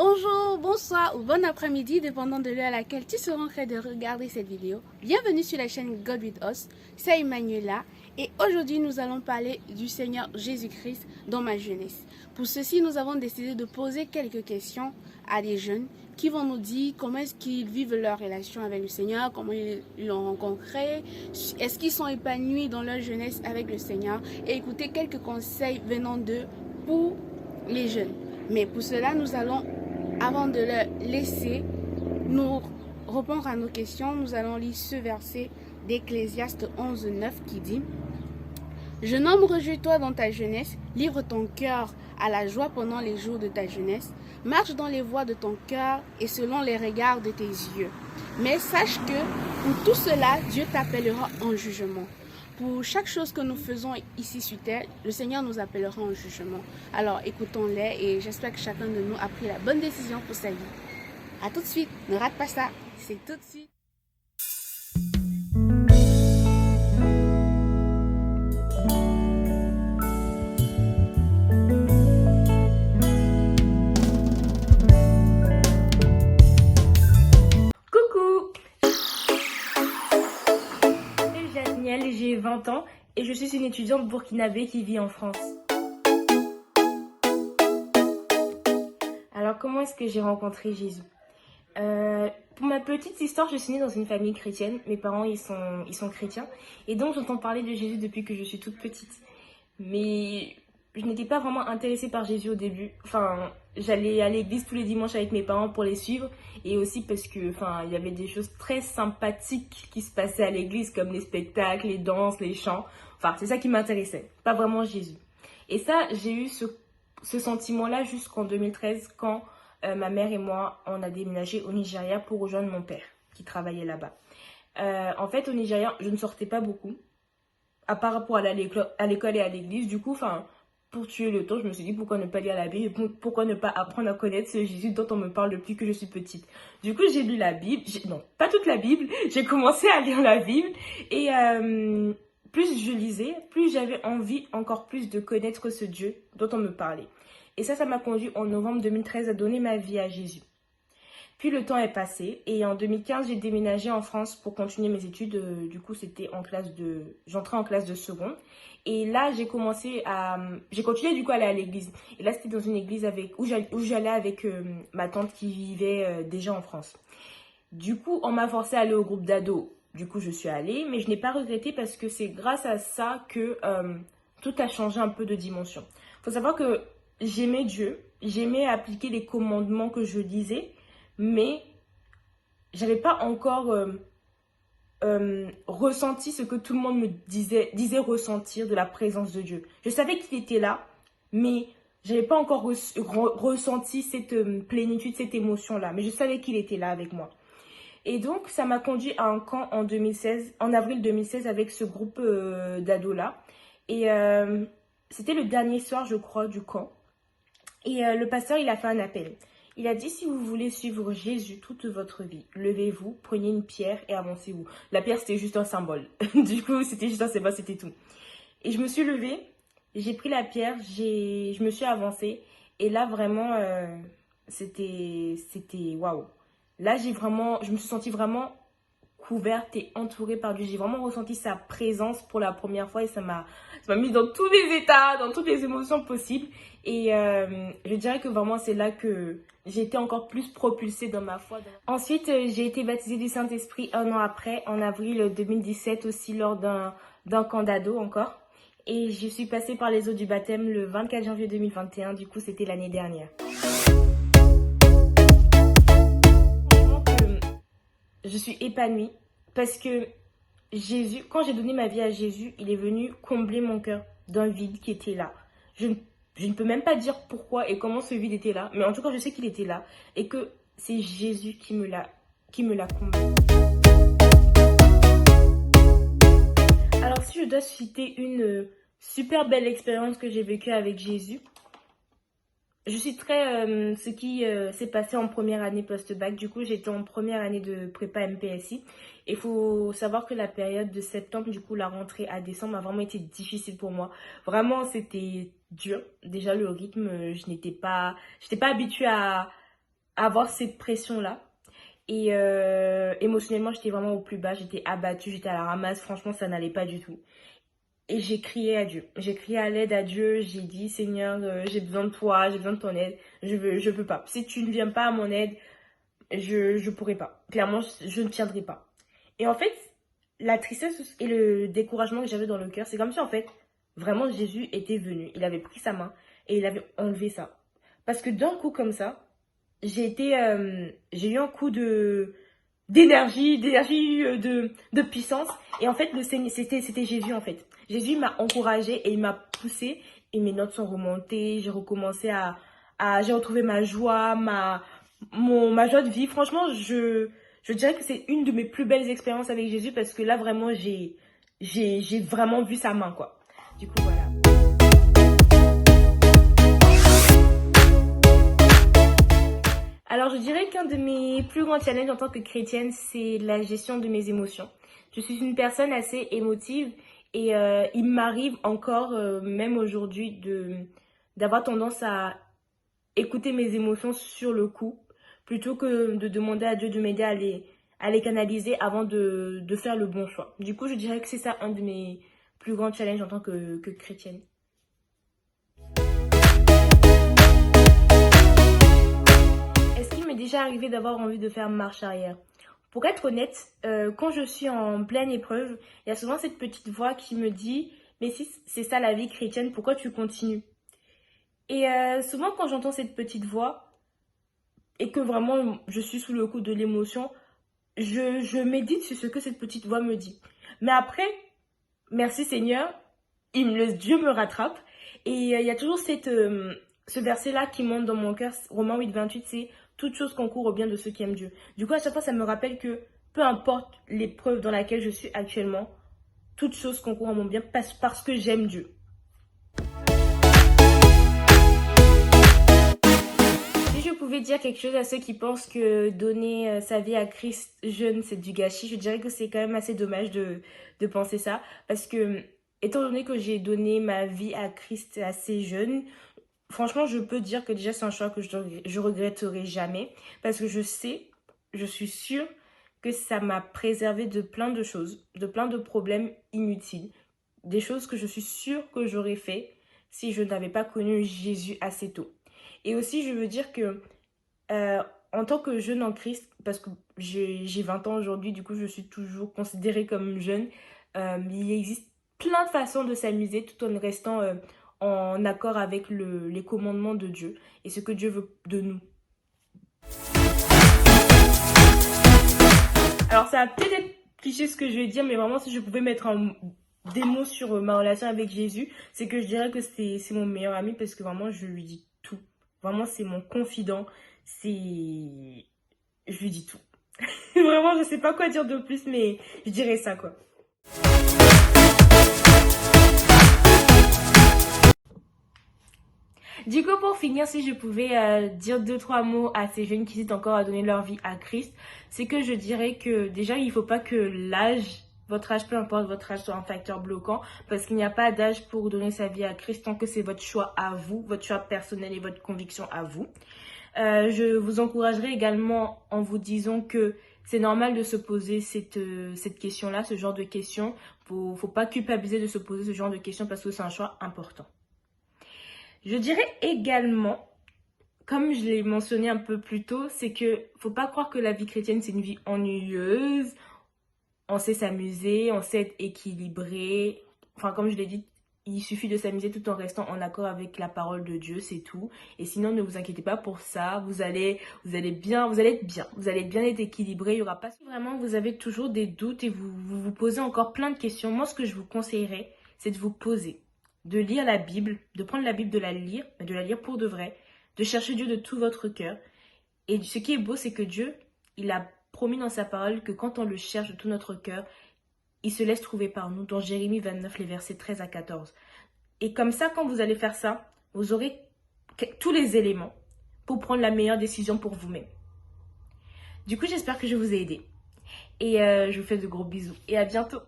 Bonjour, bonsoir ou bon après-midi, dépendant de l'heure à laquelle tu seras en train de regarder cette vidéo. Bienvenue sur la chaîne God With Us, c'est Emmanuela et aujourd'hui nous allons parler du Seigneur Jésus-Christ dans ma jeunesse. Pour ceci, nous avons décidé de poser quelques questions à des jeunes qui vont nous dire comment est-ce qu'ils vivent leur relation avec le Seigneur, comment ils l'ont rencontré, est-ce qu'ils sont épanouis dans leur jeunesse avec le Seigneur et écouter quelques conseils venant d'eux pour les jeunes. Mais pour cela, nous allons, avant de leur laisser nous répondre à nos questions, nous allons lire ce verset d'Ecclésiaste 11:9 qui dit « Jeune homme, réjouis-toi dans ta jeunesse, livre ton cœur à la joie pendant les jours de ta jeunesse, marche dans les voies de ton cœur et selon les regards de tes yeux. Mais sache que pour tout cela, Dieu t'appellera en jugement. » Pour chaque chose que nous faisons ici sur terre, le Seigneur nous appellera en jugement. Alors écoutons-les et j'espère que chacun de nous a pris la bonne décision pour sa vie. A tout de suite, ne rate pas ça, c'est tout de suite. J'ai 20 ans et je suis une étudiante burkinabé qui vit en France. Alors, comment est-ce que j'ai rencontré Jésus? Pour ma petite histoire, je suis née dans une famille chrétienne. Mes parents, ils sont chrétiens. Et donc, j'entends parler de Jésus depuis que je suis toute petite. Mais je n'étais pas vraiment intéressée par Jésus au début. Enfin, j'allais à l'église tous les dimanches avec mes parents pour les suivre. Et aussi parce que, il y avait des choses très sympathiques qui se passaient à l'église, comme les spectacles, les danses, les chants. Enfin, c'est ça qui m'intéressait, pas vraiment Jésus. Et ça, j'ai eu ce sentiment-là jusqu'en 2013, quand ma mère et moi, on a déménagé au Nigeria pour rejoindre mon père, qui travaillait là-bas. En fait, au Nigeria, je ne sortais pas beaucoup, à part pour aller à l'école et à l'église. Du coup, pour tuer le temps, je me suis dit pourquoi ne pas lire la Bible, pourquoi ne pas apprendre à connaître ce Jésus dont on me parle depuis que je suis petite. Du coup, j'ai lu la Bible, non, pas toute la Bible, j'ai commencé à lire la Bible et plus je lisais, plus j'avais envie encore plus de connaître ce Dieu dont on me parlait. Et ça m'a conduit en novembre 2013 à donner ma vie à Jésus. Puis le temps est passé et en 2015, j'ai déménagé en France pour continuer mes études. Du coup, j'entrais en classe de seconde. Et là, j'ai continué du coup à aller à l'église. Et là, c'était dans une église où j'allais avec ma tante qui vivait déjà en France. Du coup, on m'a forcé à aller au groupe d'ados. Du coup, je suis allée, mais je n'ai pas regretté parce que c'est grâce à ça que tout a changé un peu de dimension. Il faut savoir que j'aimais Dieu, j'aimais appliquer les commandements que je lisais, mais j'avais pas encore ressenti ce que tout le monde me disait ressentir de la présence de Dieu. Je savais qu'il était là, mais j'avais pas encore ressenti cette plénitude, cette émotion-là. Mais je savais qu'il était là avec moi. Et donc, ça m'a conduit à un camp en avril 2016, avec ce groupe d'ados-là. Et c'était le dernier soir, je crois, du camp. Et le pasteur, il a fait un appel. Il a dit, si vous voulez suivre Jésus toute votre vie, levez-vous, prenez une pierre et avancez-vous. La pierre, c'était juste un symbole. Du coup, c'était juste un symbole, c'était tout. Et je me suis levée, j'ai pris la pierre, je me suis avancée. Et là, vraiment, c'était waouh. Là, je me suis sentie vraiment couverte et entourée par Dieu. J'ai vraiment ressenti sa présence pour la première fois et ça m'a mis dans tous les états, dans toutes les émotions possibles. Et je dirais que vraiment, c'est là que j'ai été encore plus propulsée dans ma foi. Ensuite, j'ai été baptisée du Saint-Esprit un an après, en avril 2017 aussi, lors d'un camp d'ado encore. Et je suis passée par les eaux du baptême le 24 janvier 2021, du coup c'était l'année dernière. Je suis épanouie parce que Jésus, quand j'ai donné ma vie à Jésus, il est venu combler mon cœur d'un vide qui était là. Je ne peux même pas dire pourquoi et comment ce vide était là, mais en tout cas, je sais qu'il était là et que c'est Jésus qui me l'a comblé. Alors, si je dois citer une super belle expérience que j'ai vécue avec Jésus, je suis très ce qui s'est passé en première année post-bac. Du coup, j'étais en première année de prépa MPSI. Et il faut savoir que la période de septembre, du coup, la rentrée à décembre a vraiment été difficile pour moi. Vraiment, c'était dur. Déjà, le rythme, j'étais pas habituée à avoir cette pression-là. Et émotionnellement, j'étais vraiment au plus bas, j'étais abattue, j'étais à la ramasse, franchement, ça n'allait pas du tout. Et j'ai crié à Dieu, j'ai crié à l'aide à Dieu, j'ai dit, Seigneur, j'ai besoin de toi, j'ai besoin de ton aide, je peux pas. Si tu ne viens pas à mon aide, je pourrai pas. Clairement, je ne tiendrai pas. Et en fait, la tristesse et le découragement que j'avais dans le cœur, c'est comme si en fait, vraiment Jésus était venu, il avait pris sa main et il avait enlevé ça. Parce que d'un coup comme ça, j'ai eu un coup d'énergie, de puissance. Et en fait, le Seigneur, c'était Jésus en fait. Jésus m'a encouragée et il m'a poussée. Et mes notes sont remontées. J'ai recommencé j'ai retrouvé ma joie, ma joie de vie. Franchement, je dirais que c'est une de mes plus belles expériences avec Jésus parce que là, vraiment, j'ai vraiment vu sa main, quoi. Du coup, voilà. Alors, je dirais qu'un de mes plus grands challenges en tant que chrétienne, c'est la gestion de mes émotions. Je suis une personne assez émotive et il m'arrive encore, même aujourd'hui, d'avoir tendance à écouter mes émotions sur le coup, plutôt que de demander à Dieu de m'aider à les canaliser avant de faire le bon choix. Du coup, je dirais que c'est ça un de mes plus grands challenges en tant que chrétienne. Est-ce qu'il m'est déjà arrivé d'avoir envie de faire marche arrière? Pour être honnête, quand je suis en pleine épreuve, il y a souvent cette petite voix qui me dit « Mais si c'est ça la vie chrétienne, pourquoi tu continues ?» Et souvent quand j'entends cette petite voix et que vraiment je suis sous le coup de l'émotion, je médite sur ce que cette petite voix me dit. Mais après, merci Seigneur, Dieu me rattrape. Et il y a toujours ce verset-là qui monte dans mon cœur, Romains 8, 28, c'est « Toute chose concourt au bien de ceux qui aiment Dieu ». Du coup, à chaque fois, ça me rappelle que peu importe l'épreuve dans laquelle je suis actuellement, toute chose concourt à mon bien parce que j'aime Dieu. Si je pouvais dire quelque chose à ceux qui pensent que donner sa vie à Christ jeune, c'est du gâchis, je dirais que c'est quand même assez dommage de penser ça. Parce que, étant donné que j'ai donné ma vie à Christ assez jeune, franchement, je peux dire que déjà, c'est un choix que je regretterai jamais. Parce que je suis sûre que ça m'a préservé de plein de choses, de plein de problèmes inutiles. Des choses que je suis sûre que j'aurais fait si je n'avais pas connu Jésus assez tôt. Et aussi, je veux dire que en tant que jeune en Christ, parce que j'ai 20 ans aujourd'hui, du coup, je suis toujours considérée comme jeune, il existe plein de façons de s'amuser tout en restant en accord avec les commandements de Dieu et ce que Dieu veut de nous. Alors, ça va peut-être être cliché ce que je vais dire, mais vraiment, si je pouvais mettre des mots sur ma relation avec Jésus, c'est que je dirais que c'est mon meilleur ami parce que vraiment, je lui dis tout. Vraiment, c'est mon confident. Je lui dis tout. Vraiment, je sais pas quoi dire de plus, mais je dirais ça, quoi. Du coup, pour finir, si je pouvais dire 2-3 mots à ces jeunes qui hésitent encore à donner leur vie à Christ, c'est que je dirais que déjà, il ne faut pas que votre âge, peu importe votre âge, soit un facteur bloquant, parce qu'il n'y a pas d'âge pour donner sa vie à Christ tant que c'est votre choix à vous, votre choix personnel et votre conviction à vous. Je vous encouragerai également en vous disant que c'est normal de se poser cette question-là, ce genre de questions. Faut pas culpabiliser de se poser ce genre de questions parce que c'est un choix important. Je dirais également, comme je l'ai mentionné un peu plus tôt, c'est que faut pas croire que la vie chrétienne c'est une vie ennuyeuse. On sait s'amuser, on sait être équilibré. Enfin, comme je l'ai dit, il suffit de s'amuser tout en restant en accord avec la parole de Dieu, c'est tout. Et sinon, ne vous inquiétez pas pour ça. Vous allez être bien. Vous allez bien être équilibré. Il y aura pas. Si vraiment vous avez toujours des doutes et vous posez encore plein de questions, moi, ce que je vous conseillerais, c'est de vous poser, de lire la Bible, de prendre la Bible, de la lire, mais de la lire pour de vrai, de chercher Dieu de tout votre cœur. Et ce qui est beau, c'est que Dieu, il a promis dans sa parole que quand on le cherche de tout notre cœur, il se laisse trouver par nous, dans Jérémie 29, les versets 13 à 14. Et comme ça, quand vous allez faire ça, vous aurez tous les éléments pour prendre la meilleure décision pour vous-même. Du coup, j'espère que je vous ai aidé. Et je vous fais de gros bisous. Et à bientôt.